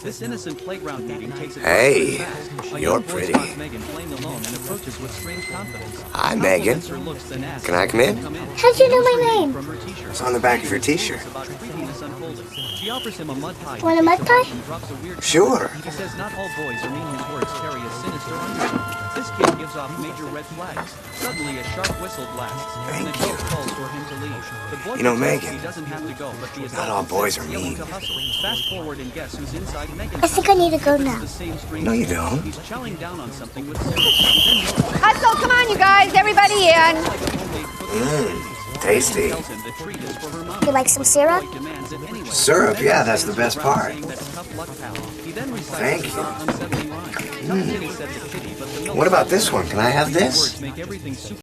This innocent playground meeting takes it Hey, fast. A you're young boy pretty. spots Megan playing alone and approaches with strange confidence. Hi, Megan. Compliments her looks, then asks Can I come in? How'd you know my name? from her t-shirt. It's on the back of your t-shirt. About creepiness unfolding. She offers him a mud pie. Want a mud pie? And drops a weird Sure. He says not all boys or mean his words carry a sinister undertone. This kid gives off major red flags. Suddenly, a sharp whistle blasts, and the Thank you. adult calls for him to leave. The boy You know, protects Megan, he doesn't have to go, but the adult not all boys are insists, yelling mean. to hustle. Fast forward and guess who's inside Megan's I think I need to go It's now. the same strange No, you kid. don't. He's chowing down on something with syrup. He then notices Hustle, come on, you guys, everybody in. Tasty. tells him the treat is for her mom. You like some syrup? Boy demands it anyway. Syrup, yeah, that's the best part. Saying that's tough luck, pal. He then recites Thank his you. unsettling line. Tough kitty said to kitty, but the milk What about this one? Can I have this? words make everything super